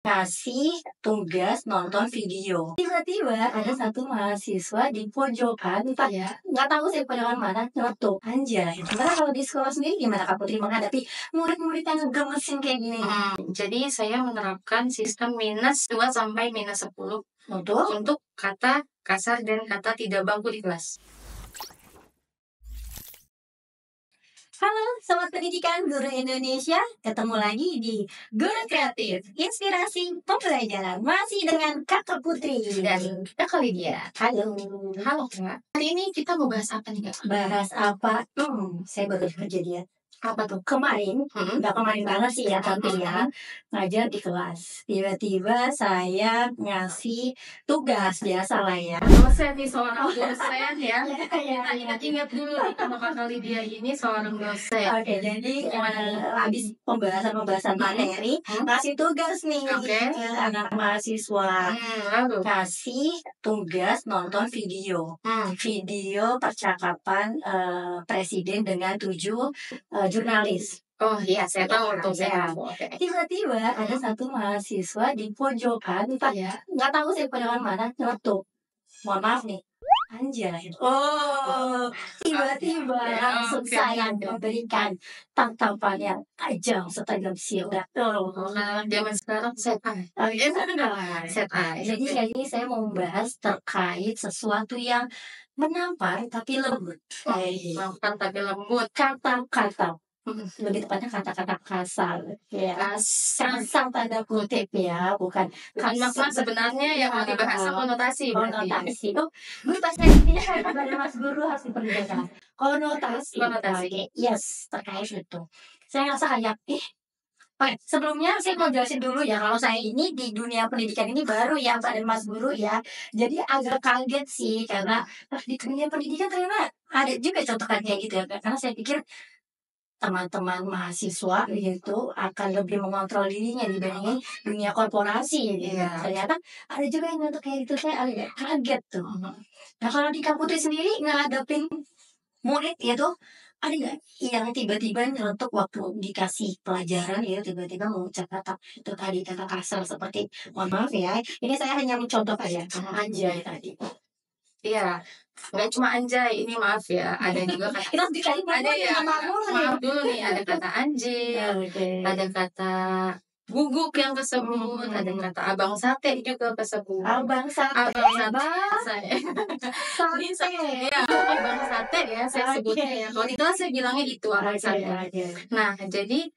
Kasih tugas nonton video. Tiba-tiba ada satu mahasiswa di pojokan, entah ya, nggak tahu sih pojokan mana, nyeletuk. Anjay, gimana kalau di sekolah sendiri gimana Kak Putri menghadapi murid-murid yang gemesin kayak gini? Jadi saya menerapkan sistem -2 sampai -10 Untuk untuk kata kasar dan kata tidak baku di kelas. Halo, Sobat Pendidikan Guru Indonesia. Ketemu lagi di Guru Kreatif, Inspirasi Pembelajaran. Masih dengan Kakak Putri. Dan kita kali dia. Halo. Halo Kak. Hari ini kita mau bahas apa nih Kak? Bahas apa? Saya baru kejadian. Apa tuh? Kemarin, Hmm? nggak kemarin banget sih ya, tapi ya, ngajar di kelas. Tiba-tiba saya ngasih tugas, biasalah ya. Dosen nih, seorang dosen ya. Iya. Kita ingat-ingat dulu nih kalau Kak Lydia ini seorang dosen. Oke, jadi habis pembahasan materi, ngasih tugas nih Oke. ke anak mahasiswa. Lalu? Kasih tugas nonton video. Video percakapan presiden dengan 7 jurnalis. Oh iya, saya tahu tuh. Ya. Saya tahu. Oke. Tiba-tiba ada satu mahasiswa di pojokan, entah ya, nggak tahu sih pojokan mana, nyeletuk. Mohon maaf nih. Anjay. Oh, tiba-tiba langsung saya memberikan tangkapan yang tajam setajam silet. Nah, zaman sekarang set eye. Oh, iya, Set eye. Jadi kali ini saya mau membahas terkait sesuatu yang menampar tapi lembut. Maafkan tapi lembut. Kata-kata, lebih tepatnya kata-kata kasar, ya. Kasar tanda kutip ya, bukan Bukan makna sebenarnya yang mau dibahas, konotasi. konotasi. Oh, bahasa Indonesia kepada Mas Guru harus diperbedakan. Konotasi. Oke, yes, terkait itu. Saya ngerasa kayak, oke, sebelumnya saya mau jelasin dulu ya, kalau saya ini di dunia pendidikan ini baru ya, pada Mas Guru ya. Jadi agak kaget sih, karena di dunia pendidikan ternyata ada juga contohnya kayak gitu ya. Karena saya pikir teman-teman mahasiswa gitu akan lebih mengontrol dirinya dibandingin dunia korporasi gitu. Iya. Ternyata ada juga yang untuk kayak gitu, saya agak kaget tuh. Nah, kalau di Kak Putri sendiri ngadepin murid gitu, ada nggak yang tiba-tiba nyeletuk waktu dikasih pelajaran ya, tiba-tiba mengucap kata itu tadi, kata kasar seperti, mohon maaf ya, ini saya hanya mencontohkan ya, anjay tadi. Iya, nggak cuma anjay, ini maaf ya, ada juga kata Kita dikasih ada ya, maaf dulu nih, ada kata anjing, Oke. ada kata guguk yang kesebut, ada kata abang sate juga kesebut. Abang sate. Saya. Sate. Ya, abang sate ya, saya sebutnya ya. Kalau di kelas saya bilangnya itu abang sate. Nah, jadi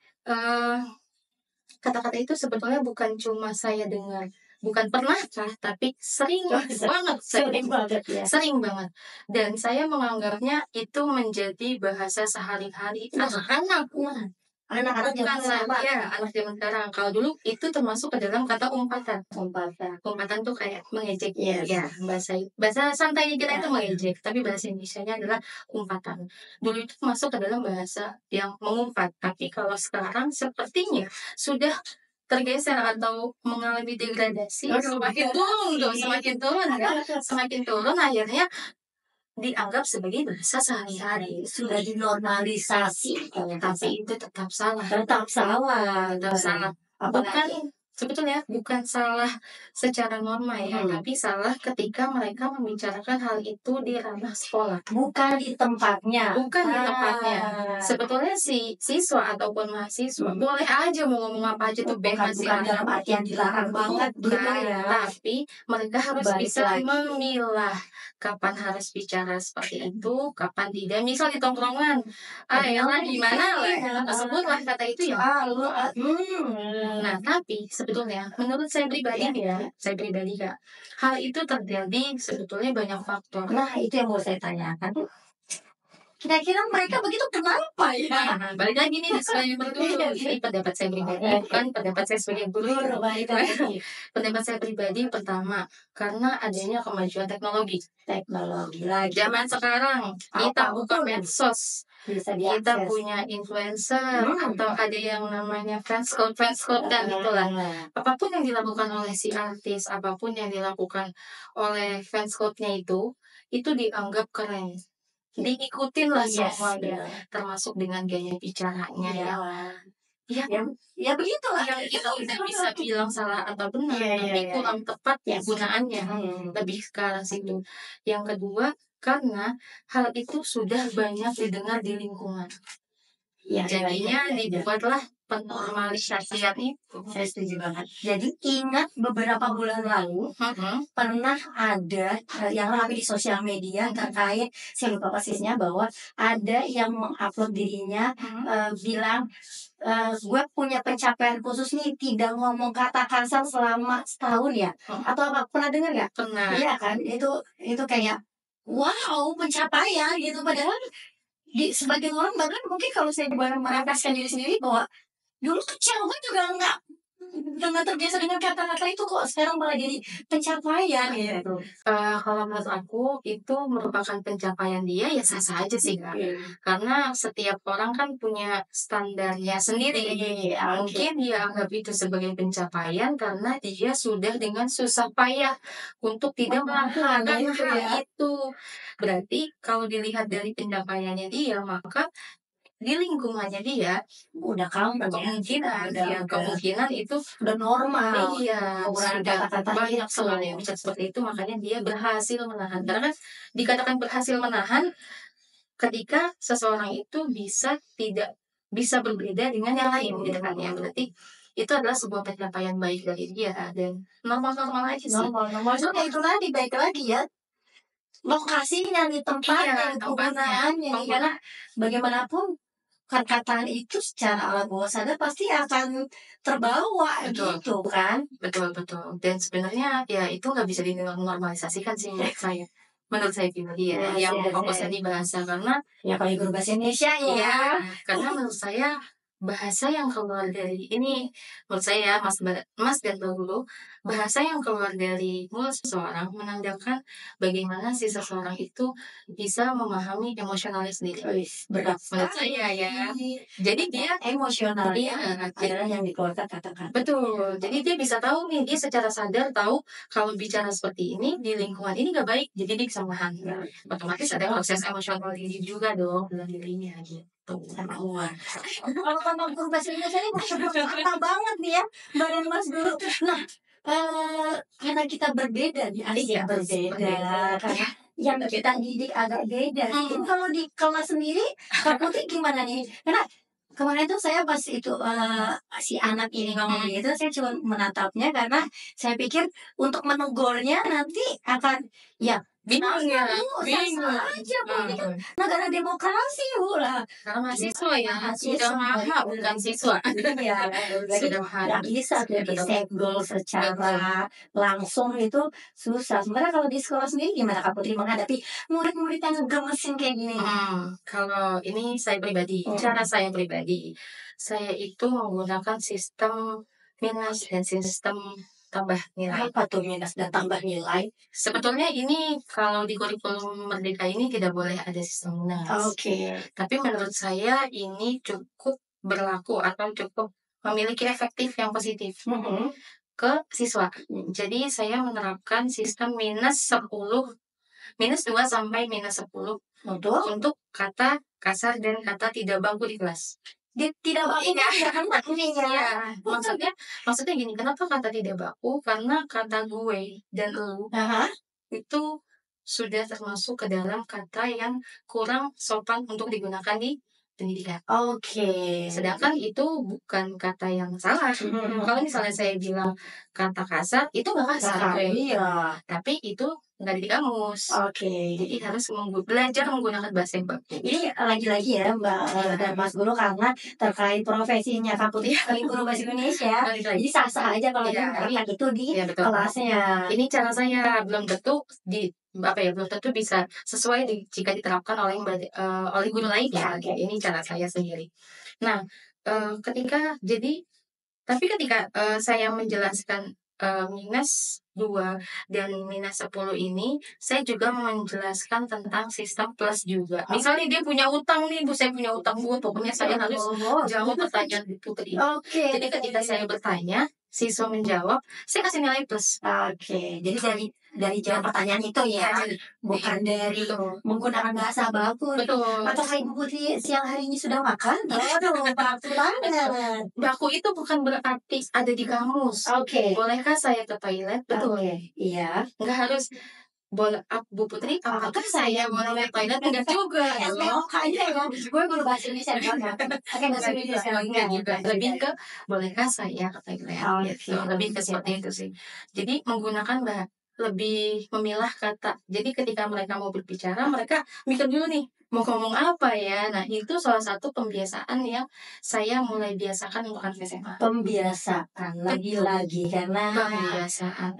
kata-kata itu sebetulnya bukan cuma saya dengar, bukan pernahkah, tapi sering banget, Ya. sering banget. Dan saya menganggapnya itu menjadi bahasa sehari-hari anak-anak. Anak-anak Bukan zaman sekarang. ya, anak zaman sekarang. Kalau dulu itu termasuk ke dalam kata umpatan. Umpatan tuh kayak mengejek. Yes. Ya, bahasa santainya kita itu mengejek, tapi bahasa Indonesianya adalah umpatan. Dulu itu masuk ke dalam bahasa yang mengumpat, tapi kalau sekarang sepertinya sudah tergeser atau mengalami degradasi, semakin turun akhirnya dianggap sebagai bahasa sehari-hari, Sudah dinormalisasi. tapi itu tetap salah. Tetap salah. Bukan sebetulnya bukan salah secara norma ya, tapi salah ketika mereka membicarakan hal itu di ranah sekolah. Bukan di tempatnya. Bukan di tempatnya. Sebetulnya si siswa ataupun mahasiswa boleh aja mau ngomong apa aja tuh bebas Bukan dalam artian dilarang banget gitu ya. Tapi mereka harus bisa memilah kapan harus bicara seperti itu, kapan tidak. Misal di tongkrongan, elah gimana lah, sebutlah kata itu ya. Nah, tapi sebetulnya menurut saya pribadi Kak, hal itu terjadi sebetulnya banyak faktor. Nah, itu yang mau saya tanyakan. Kira-kira mereka begitu kenapa ya? Balik lagi nih sebagai berdua. Ini pendapat saya pribadi, bukan pendapat saya sebagai guru. Pendapat saya pribadi pertama, karena adanya kemajuan teknologi. Zaman sekarang kita buka medsos, kita punya influencer atau ada yang namanya fans club dan itulah. Apapun yang dilakukan oleh si artis, apapun yang dilakukan oleh fans clubnya itu dianggap keren. Diikutin lah semuanya, termasuk dengan gaya bicaranya ya. Ya, Ya begitulah. yang kita tidak bisa bilang salah atau benar, tapi kurang tepat penggunaannya. Lebih ke arah situ. Yang kedua, karena hal itu sudah banyak didengar di lingkungan. Jadinya dibuatlah penormalisasian itu. Saya setuju banget. Jadi ingat beberapa bulan lalu pernah ada yang ramai di sosial media terkait, saya lupa persisnya, bahwa ada yang mengupload dirinya bilang gue punya pencapaian khusus nih, tidak ngomong kata kasar selama setahun ya, atau apa, pernah dengar nggak? Pernah. Iya kan, itu kayak wow, pencapaian gitu, padahal di sebagian orang bahkan mungkin kalau saya merefleksikan diri sendiri bahwa dulu kecil gue juga nggak terbiasa dengan kata-kata itu, kok sekarang malah jadi pencapaian gitu. Kalau menurut aku itu merupakan pencapaian dia, ya sah-sah aja sih Kak. Karena setiap orang kan punya standarnya sendiri. Mungkin dia anggap itu sebagai pencapaian karena dia sudah dengan susah payah untuk tidak melakukan hal itu. Berarti kalau dilihat dari pencapaiannya dia, maka di lingkungannya dia udah common kemungkinan itu udah normal. Iya, Penggunaan sudah kata-kata banyak itu. sekali yang bisa seperti itu, makanya dia berhasil menahan. Karena kan dikatakan berhasil menahan ketika seseorang itu tidak bisa berbeda dengan yang lain gitu kan ya. Berarti itu adalah sebuah pencapaian baik dari dia dan normal-normal aja sih. Normal itu itu tadi, baik lagi ya, lokasinya nih, tempatnya, penggunaannya nih, karena bagaimanapun perkataan itu secara alam bawah sadar pasti akan terbawa gitu kan. Betul. Dan sebenarnya ya itu nggak bisa dinormalisasikan sih menurut saya. Menurut saya pribadi ya, yang fokusnya di bahasa, karena ya kalau guru bahasa Indonesia ya. Karena menurut saya bahasa yang keluar dari ini, menurut saya Mas dan Mbak Guru, bahasa yang keluar dari mulut seseorang menandakan bagaimana si seseorang itu bisa memahami emosionalnya sendiri. Berat Menurut saya ya. Jadi dia emosional adalah yang dikeluarkan kata-kata. Betul. Jadi dia bisa tahu nih, dia secara sadar tahu kalau bicara seperti ini di lingkungan ini nggak baik, jadi dia bisa menahan. Otomatis ada proses emosional diri juga dong dalam dirinya gitu. Sama uang. Kalau tanpa guru bahasa Indonesia ini kata banget nih ya, badan Mas dulu. Nah, karena kita berbeda nih, asik berbeda. Karena yang kita didik agak beda. Ini kalau di kelas sendiri, Kak Putri gimana nih? Karena kemarin tuh saya pas itu si anak ini ngomong gitu, saya cuma menatapnya karena saya pikir untuk menegurnya nanti akan ya bingung aja Bu, ini kan negara demokrasi Bu lah. Karena mahasiswa ya, sudah mahal bukan siswa. Iya, Sudah mahal. nggak bisa tuh disenggol secara langsung, itu susah. Sebenarnya kalau di sekolah sendiri gimana Kak Putri menghadapi murid-murid yang gemesin kayak gini? Kalau ini saya pribadi, cara saya pribadi, saya itu menggunakan sistem minus dan sistem tambah nilai. Apa tuh minus dan tambah nilai? Sebetulnya ini kalau di kurikulum Merdeka ini tidak boleh ada sistem minus. Tapi menurut saya ini cukup berlaku atau cukup memiliki efektif yang positif ke siswa. Jadi saya menerapkan sistem minus 2 sampai minus 10 untuk kata kasar dan kata tidak baku di kelas. Tidak baku ya, maksudnya gini, kenapa kata tidak baku? Karena kata gue dan lu itu sudah termasuk ke dalam kata yang kurang sopan untuk digunakan di pendidikan. Sedangkan itu bukan kata yang salah. Kalau misalnya saya bilang kata kasar, itu nggak kasar. Tapi itu nggak di kamus. Jadi harus belajar menggunakan bahasa yang baku. Ini lagi-lagi ya Mbak dan Mas Guru, karena terkait profesinya Kak Putri sebagai guru bahasa Indonesia. Jadi sah-sah aja kalau dia menerapkan itu di kelasnya. Ini cara saya, belum tentu belum tentu bisa sesuai jika diterapkan oleh guru lain ya. Ini cara saya sendiri. Nah, ketika saya menjelaskan minus 2 dan minus 10 ini, saya juga menjelaskan tentang sistem plus juga. Misalnya dia punya utang nih, Bu, saya punya utang, Bu, pokoknya saya harus jawab pertanyaan Bu Putri. Oke. Jadi ketika saya bertanya, siswa menjawab, saya kasih nilai plus. Oke, jadi dari jawab pertanyaan itu ya, bukan dari menggunakan bahasa baku. Betul. Apakah Ibu Putri siang hari ini sudah makan? Aduh, baku banget. Baku itu bukan berarti ada di kamus. Oke. Bolehkah saya ke toilet? Betul. Iya. Nggak harus boleh Bu Putri, apakah saya boleh ke toilet? Enggak juga. SPOK aja ya. Gue guru bahasa Indonesia banget. Oke, bahasa Indonesia Enggak juga. Lebih ke bolehkah saya ke toilet? Gitu. Lebih ke seperti itu sih. Jadi menggunakan lebih memilah kata. Jadi ketika mereka mau berbicara, mereka mikir dulu nih, mau ngomong apa ya. Nah, itu salah satu pembiasaan yang saya mulai biasakan untuk anak SMA. Pembiasaan lagi-lagi karena Pembiasaan.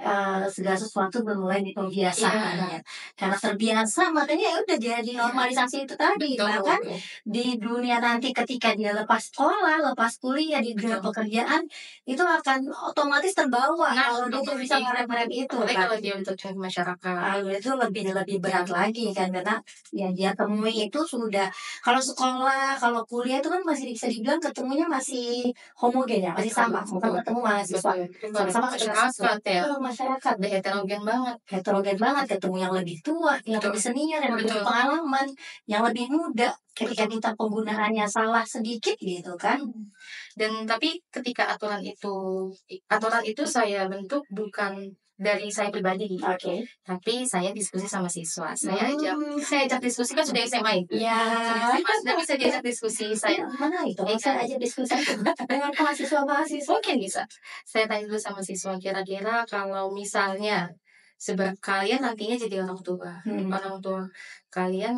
segala sesuatu bermulai di pembiasaan ya. Karena terbiasa makanya ya udah jadi normalisasi itu tadi. Bahkan di dunia nanti ketika dia lepas sekolah, lepas kuliah di dunia pekerjaan itu akan otomatis terbawa kalau dia tuh bisa ngerem-ngerem itu Apalagi kan. kalau dia untuk cari masyarakat. Itu lebih berat lagi kan karena yang dia temui itu sudah kalau sekolah, kalau kuliah itu kan masih bisa dibilang ketemunya masih homogen ya, masih sama, bukan ketemu mahasiswa. Sama-sama masyarakat ya. Masyarakat Udah heterogen banget. Ketemu yang lebih tua, yang lebih senior, yang lebih berpengalaman, yang lebih muda. Ketika kita penggunaannya salah sedikit gitu kan. Dan tapi ketika aturan itu saya bentuk bukan dari saya pribadi, Oke. tapi saya diskusi sama siswa. Saya ajak diskusi kan sudah SMA itu. Ya. Sudah bisa diajak diskusi saya. Mana itu? Saya aja diskusi dengan mahasiswa. Mungkin bisa. Saya tanya dulu sama siswa kira-kira kalau misalnya sebab kalian nantinya jadi orang tua, kalian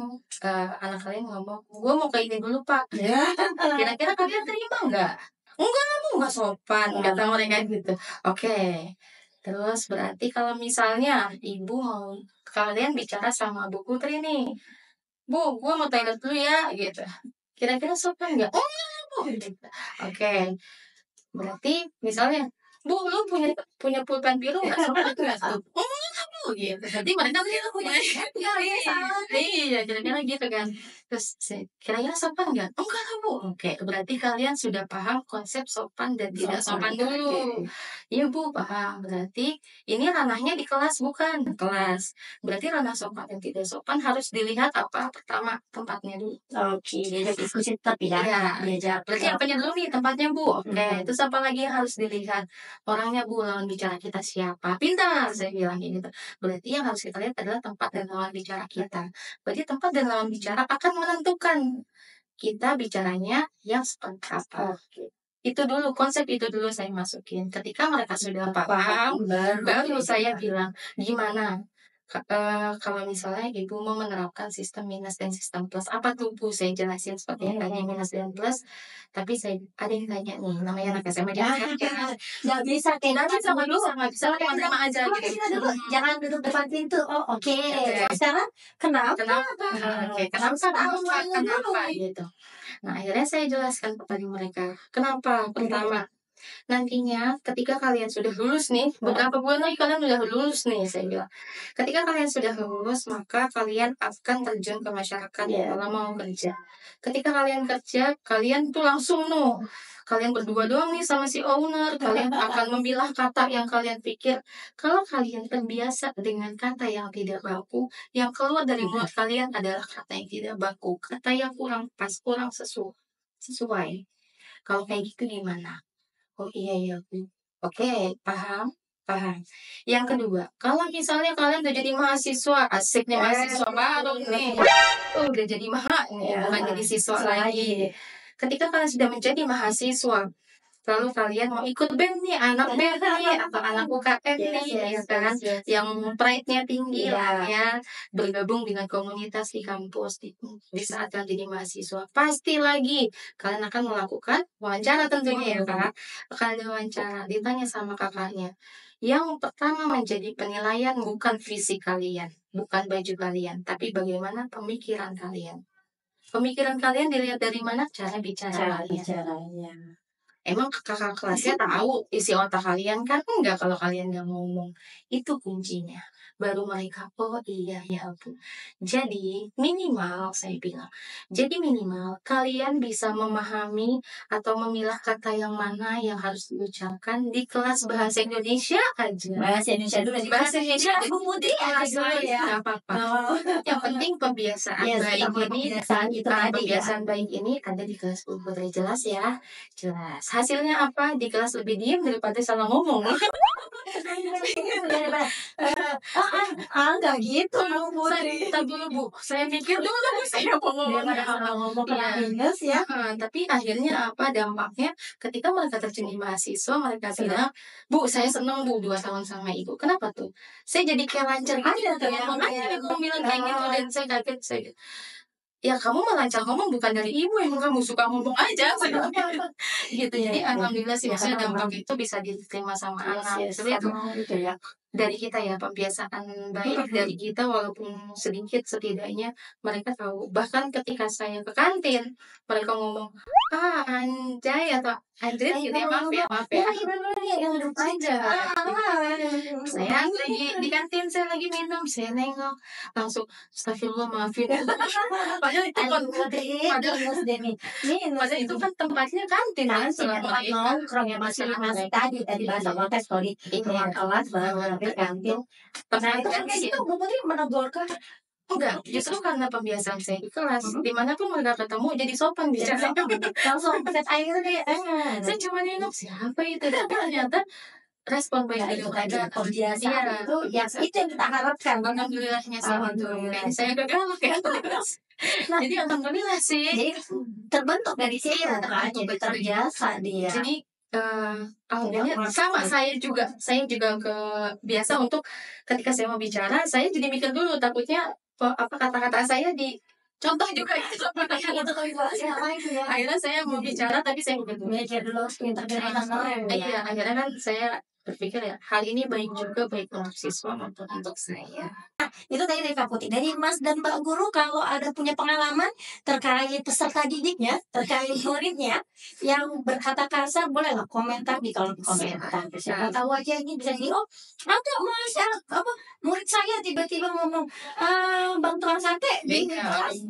anak kalian ngomong, gue mau ke ini dulu Pak. Kira-kira kalian terima nggak? Enggak, kamu nggak sopan, kata mereka gitu. Oke. Terus berarti kalau misalnya ibu mau kalian bicara sama Bu Putri nih, Bu, gue mau toilet dulu ya, gitu. Kira-kira sopan nggak? Oh enggak, Bu. Gitu. Oke. Berarti misalnya, Bu, lu punya pulpen biru nggak? Sopan nggak? Oh enggak, Bu. Gitu. Berarti mereka tuh punya. Iya, kira-kira gitu kan. Terus kira-kira sopan nggak? Enggak lah, Bu. Oke, berarti kalian sudah paham konsep sopan dan tidak sopan dulu. Iya, Bu, paham. Berarti ini ranahnya di kelas bukan kelas. Berarti ranah sopan dan tidak sopan harus dilihat apa? Pertama, tempatnya dulu. Oke, diajak diskusi tetap ya. Iya. Berarti apanya dulu nih tempatnya, Bu? Oke, terus apa lagi yang harus dilihat? Orangnya, Bu, lawan bicara kita siapa? Pintar, saya bilang gitu. Berarti yang harus kita lihat adalah tempat dan lawan bicara kita. Berarti tempat dan lawan bicara akan menentukan kita bicaranya yang seperti apa. Itu dulu, konsep itu dulu saya masukin. Ketika mereka sudah paham, baru saya bilang, gimana? Kalau misalnya ibu mau menerapkan sistem minus dan sistem plus, apa tuh Bu? Saya jelasin seperti yang tanya minus dan plus. Tapi ada yang tanya nih, namanya anak SMA Nggak bisa kayak gitu dulu. nggak bisa terima aja gitu. Jangan duduk depan pintu. Oh oke. Sekarang kenapa? Kenapa gitu. Nah akhirnya saya jelaskan kepada mereka. Kenapa? Pertama, nantinya ketika kalian sudah lulus nih, beberapa bulan lagi kalian sudah lulus nih, saya bilang. Ketika kalian sudah lulus, maka kalian akan terjun ke masyarakat kalau mau kerja. Ketika kalian kerja, kalian tuh langsung kalian berdua doang nih sama si owner, kalian akan memilah kata yang kalian pikir. Kalau kalian terbiasa dengan kata yang tidak baku, yang keluar dari mulut kalian adalah kata yang tidak baku, kata yang kurang pas, kurang sesuai. Kalau kayak gitu gimana? Oh iya Bu. Oke, paham. Yang kedua, kalau misalnya kalian udah jadi mahasiswa, asik nih mahasiswa baru nih. Udah jadi bukan jadi siswa lagi. Ketika kalian sudah menjadi mahasiswa, lalu kalian mau ikut BEM nih, anak BEM nih, atau anak UKM nih, yang pride-nya tinggi lah ya, bergabung dengan komunitas di kampus di saat kalian jadi mahasiswa, pasti lagi kalian akan melakukan wawancara tentunya ya Kak, akan ada wawancara, ditanya sama kakaknya. Yang pertama menjadi penilaian bukan fisik kalian, bukan baju kalian, tapi bagaimana pemikiran kalian. Pemikiran kalian dilihat dari mana? Cara bicara kalian. Emang kakak kelasnya tahu isi otak kalian kan? Enggak kalau kalian nggak ngomong. Itu kuncinya. Baru mereka, oh iya ya ampun. Jadi minimal saya bilang. Jadi minimal kalian bisa memahami atau memilah kata yang mana yang harus diucapkan di kelas bahasa Indonesia aja. Bahasa Indonesia dulu. Bahasa Indonesia Bu Putri kelas dulu lain ya. nggak apa-apa. Yang penting pembiasaan Yes, baik ini kebiasaan itu tadi ya. kebiasaan baik ini ada di kelas Bu Putri, jelas ya. Jelas. Hasilnya apa? Di kelas lebih diem daripada salah ngomong. Enggak gitu Bu Putri. Tar dulu Bu, saya mikir dulu saya mau ngomong Daripada apa. salah ngomong kena Iya. minus ya. Tapi akhirnya apa dampaknya ketika mereka terjun mahasiswa mereka bilang, Bu saya senang Bu 2 tahun sama Ibu. Kenapa tuh? Saya jadi kayak lancar gitu. Ada tuh yang Makanya kamu bilang kayak gitu dan saya kaget. Saya ya kamu mah lancar ngomong bukan dari ibu, emang kamu suka ngomong aja. Gitu. Jadi alhamdulillah sih maksudnya dampak itu bisa diterima sama anak. Sebenarnya itu gitu ya. dari kita ya pembiasaan baik dari kita walaupun sedikit setidaknya mereka tahu. Bahkan ketika saya ke kantin mereka ngomong anjay atau anjir gitu ya maaf ya yang lupa aja. Saya lagi di kantin saya lagi minum saya nengok langsung astagfirullah maafin. Padahal itu kan padahal itu kan tempatnya kantin kan tempat nongkrong yang masih tadi bahasa konteks kalau di ruang kelas baru kantin. Nah itu kan kayak gitu Bu Putri menegur kan? Enggak, justru karena pembiasaan saya di kelas, dimanapun mereka ketemu jadi sopan bicara. Langsung peset air gitu kayak Saya cuma nengok siapa itu, tapi ternyata respon baik dari mereka. Pembiasaan itu yang itu yang kita harapkan. Alhamdulillahnya sih. Saya galak ya. Jadi alhamdulillah sih. Jadi terbentuk dari situ kan, jadi terbiasa dia. Jadi alhamdulillah sama saya juga biasa untuk ketika saya mau bicara saya jadi mikir dulu takutnya apa kata-kata saya di contoh juga itu ya. akhirnya saya mau bicara tapi saya mikir dulu pintar dari orang. Iya akhirnya kan saya berpikir ya hal ini baik juga baik untuk siswa maupun untuk saya. Itu tadi dari Kak Putih. Dari Mas dan Mbak Guru kalau ada punya pengalaman terkait peserta didiknya, terkait muridnya yang berkata kasar, boleh lah komentar di kolom komentar. Siapa tahu aja ini bisa jadi ada Mas apa murid saya tiba-tiba ngomong Bang Tuan Sate di kelas.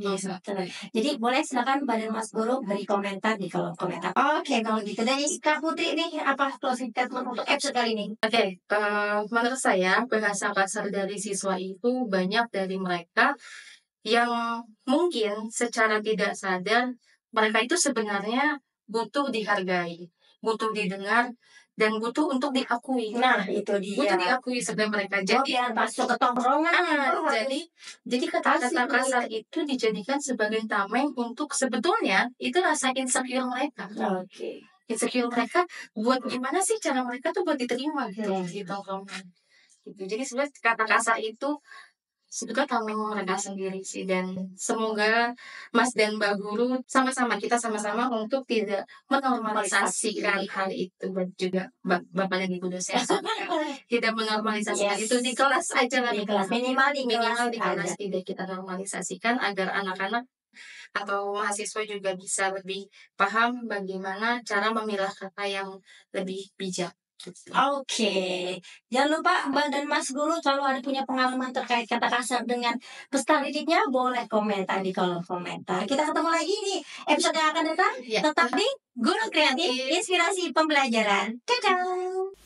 Jadi boleh silakan Mbak dan Mas Guru beri komentar di kolom komentar. Oke, kalau gitu dari Kak Putih ini apa closing statement untuk episode kali ini? Oke, menurut saya bahasa kasar dari siswa itu banyak dari mereka yang mungkin secara tidak sadar mereka itu sebenarnya butuh dihargai, butuh didengar, dan butuh untuk diakui. Nah, itu dia. Butuh diakui sebenarnya mereka. Jadi masuk ke tongkrongan. jadi kata-kata kasar itu dijadikan sebagai tameng untuk sebetulnya itu rasa insecure mereka. Oke. Insecure mereka buat gimana sih cara mereka tuh buat diterima gitu di tongkrongan gitu. Jadi sebenarnya kata kasar itu sebetulnya tameng mereka sendiri sih dan semoga Mas dan Mbak Guru kita sama-sama untuk tidak menormalisasikan hal itu dan juga Bapak dan Ibu dosen tidak menormalisasikan itu di kelas aja lah di kelas minimal di kelas tidak kita normalisasikan agar anak-anak atau mahasiswa juga bisa lebih paham bagaimana cara memilah kata yang lebih bijak. Oke. Jangan lupa Mbak dan Mas Guru kalau ada punya pengalaman terkait kata kasar dengan peserta didiknya boleh komentar di kolom komentar. Kita ketemu lagi di episode yang akan datang. Tetap di Guru Kreatif Inspirasi Pembelajaran. Ciao.